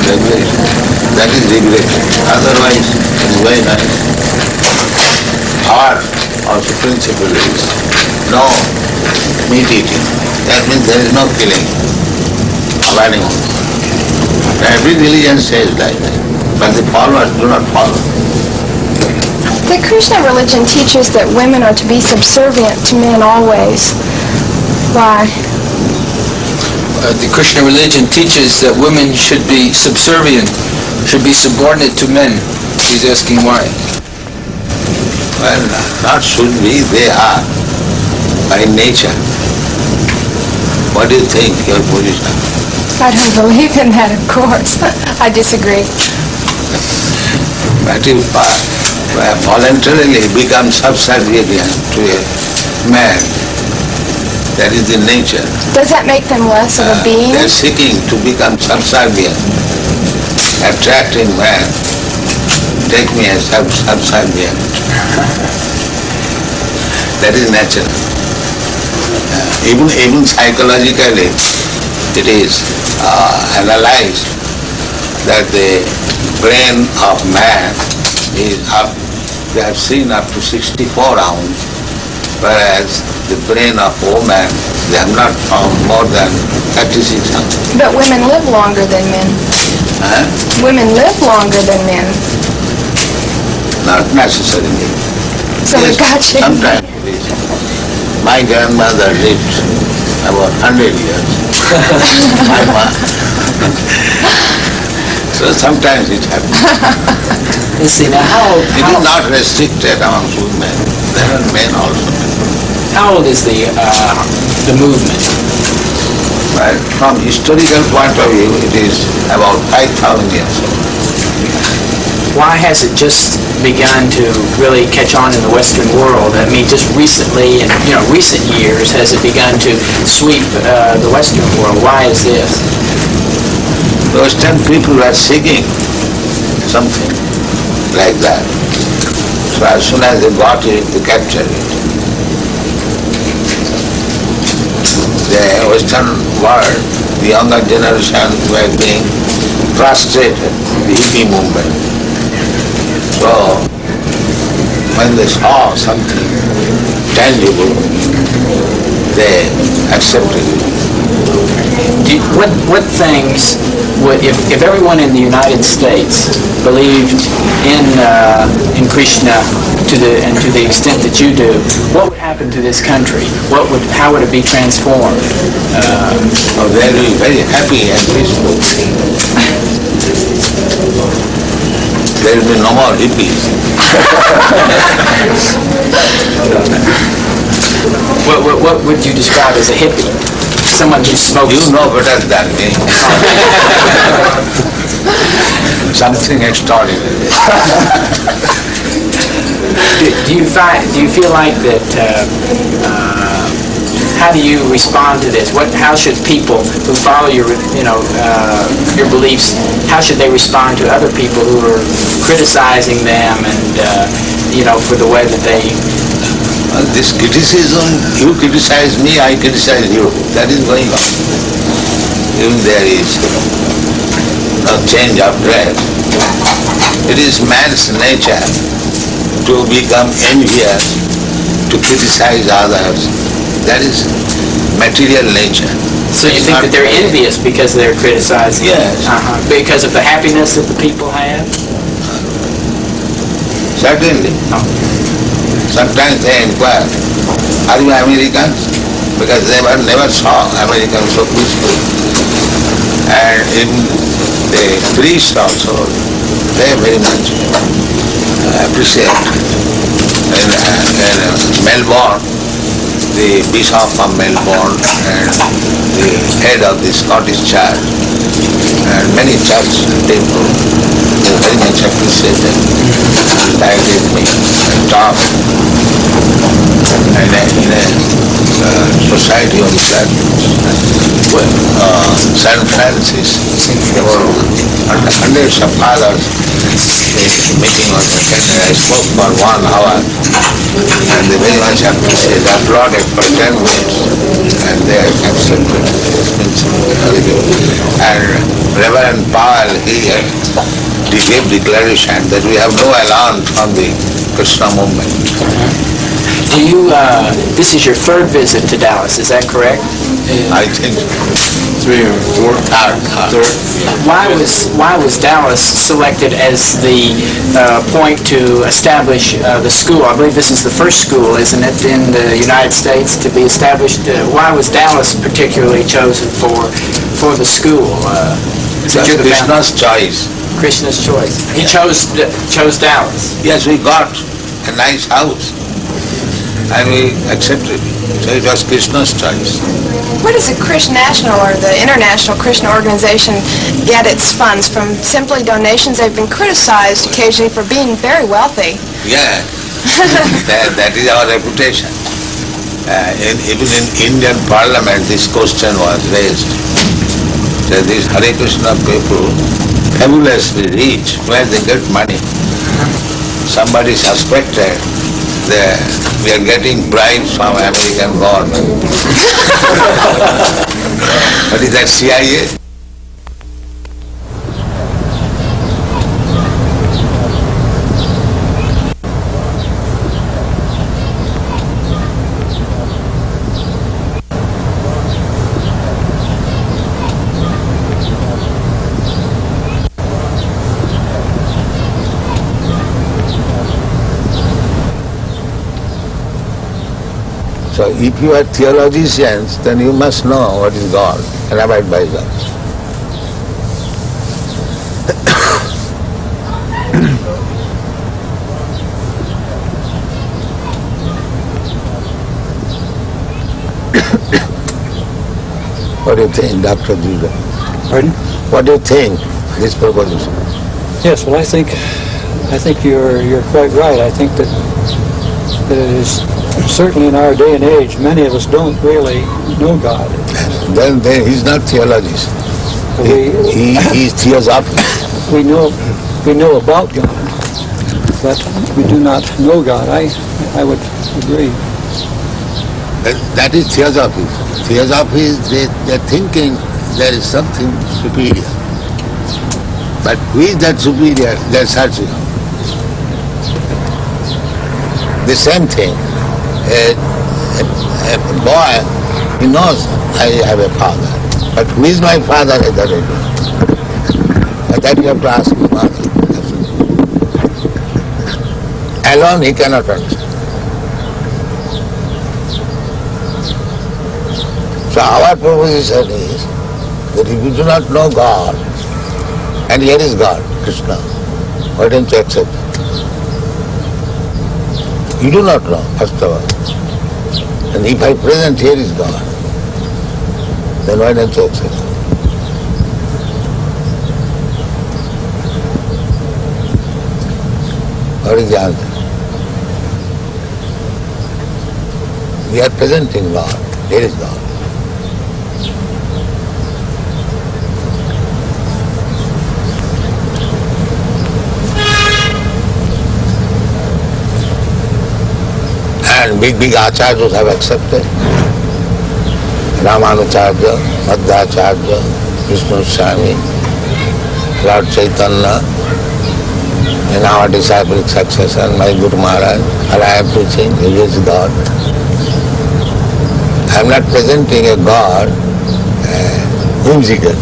regulation. That is regulated. Otherwise, it's very nice. Our also principle is no meat eating. That means there is no killing of animals. Every religion says like that, but the followers do not follow. The Krishna religion teaches that women are to be subservient to men always. Why? The Krishna religion teaches that women should be subservient, should be subordinate to men. He's asking why. Well, not should be, they are, by nature. What do you think, your position? I don't believe in that, of course. I disagree. But if voluntarily become subservient to a man, that is the nature. Does that make them less of a being? They are seeking to become subservient, attracting man. Take me as subservient. That is natural. Even psychologically, it is analyzed that the brain of man is up, they have seen up to 64 ounce, whereas the brain of woman, they have not found more than 36 ounce. But women live longer than men. Huh? Women live longer than men. Not necessarily. So we got you. Sometimes it is. My grandmother lived about 100 years. My mom. So sometimes it happens. You see, now It is not restricted among women. There are men also. how old is the movement? Right. From historical point of view, it is about 5,000 years old. Why has it just begun to really catch on in the Western world? I mean, just recently, in recent years, has it begun to sweep the Western world? Why is this? The Western people are seeking something like that. So as soon as they got it, they captured it. The Western world, the younger generation were being frustrated with the hippie movement. So when they saw something tangible, they accepted it. What things would, if everyone in the United States believed in Krishna to the extent that you do, what would happen to this country? How would it be transformed? They will be very happy and peaceful. There will be no more hippies. What would you describe as a hippie? Someone who smokes. You know better than me. Something extraordinary. Do you feel like that? How do you respond to this? How should people who follow your beliefs? How should they respond to other people who are criticizing them and for the way that they? This criticism, you criticize me, I criticize you. That is going on. Even there is no change of dress. It is man's nature to become envious, to criticize others. That is material nature. So you think that they're envious because they're criticizing? Yes. Because of the happiness that the people have? Certainly. Sometimes they inquire, are you Americans? Because they never saw Americans so peaceful. And in the priests also, they very much appreciate. In Melbourne, the Bishop of Melbourne and the head of the Scottish Church and many church people, they very much appreciated, invited me and talked. And in a society of that, San Francisco, there were 100 hundreds of fathers. The meeting was attended. I spoke for 1 hour, and they very much appreciated. I applauded for 10 minutes, and they accepted. It's very good. And Reverend Paul, he gave declaration that we have no alarm from the Krishna movement. Do you, this is your 3rd visit to Dallas, is that correct? I think 3 or 4. third. Why was Dallas selected as the point to establish the school? I believe this is the first school, isn't it, in the United States to be established? Why was Dallas particularly chosen for the school? That's Krishna's choice. Krishna's choice. He chose Dallas. Yes, we got a nice house, and we accepted it. So it was Krishna's choice. Where does the Krishna National or the International Krishna Organization get its funds? From simply donations? They've been criticized occasionally for being very wealthy. Yeah, that is our reputation. Even in Indian Parliament, this question was raised. That these Hare Krishna people, fabulously rich, where they get money. Somebody suspected that we are getting bribes from American government. What is that, CIA? So if you are theologians, then you must know what is God and abide by God. What do you think, Dr. Judah? Pardon? What do you think this proposition? Yes, well, I think you're quite right. I think that it is certainly in our day and age, many of us don't really know God. Then he's not theologist. He's theosophist. We know about God, but we do not know God. I would agree. That is theosophy. Theosophy is they're thinking there is something superior. But who is that superior? They're searching. The same thing. A boy, he knows I have a father. But who is my father? I don't know. But that you have to ask his mother. Alone he cannot understand. So our proposition is that if you do not know God, and here is God, Krishna, why don't you accept it? You do not know, first of all. And if I present here is God, then why don't you accept it? What is the answer? We are presenting God, here is God. And big Acharyas have accepted. Ramanujarya, Madhvacharya, Vishnu Swami, Lord Chaitanya, and our disciplic successor, my Guru Maharaj, and I am preaching, he is God. I am not presenting a God whimsical.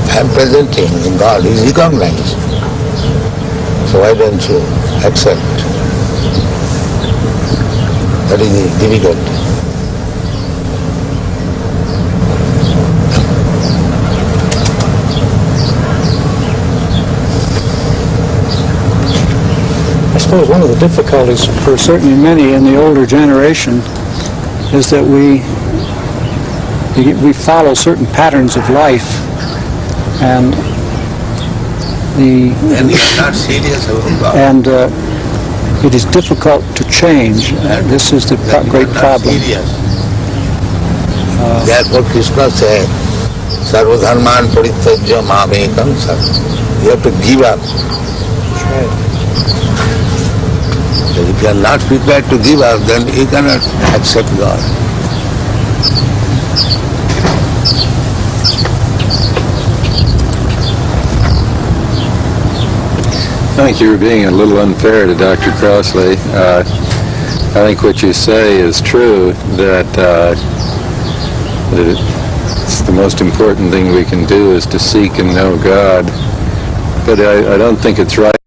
I am presenting a God who is recognized. So why don't you accept? That is the difficulty. I suppose one of the difficulties for certainly many in the older generation is that we follow certain patterns of life, and we are not serious about God. And it is difficult to change. This is the great problem. Therefore Krishna said, Sarvadharman parityajya mamekam sat. You have to give up. Right. If you are not prepared to give up, then you cannot accept God. I think you're being a little unfair to Dr. Crossley. I think what you say is true, that it's the most important thing we can do is to seek and know God. But I don't think it's right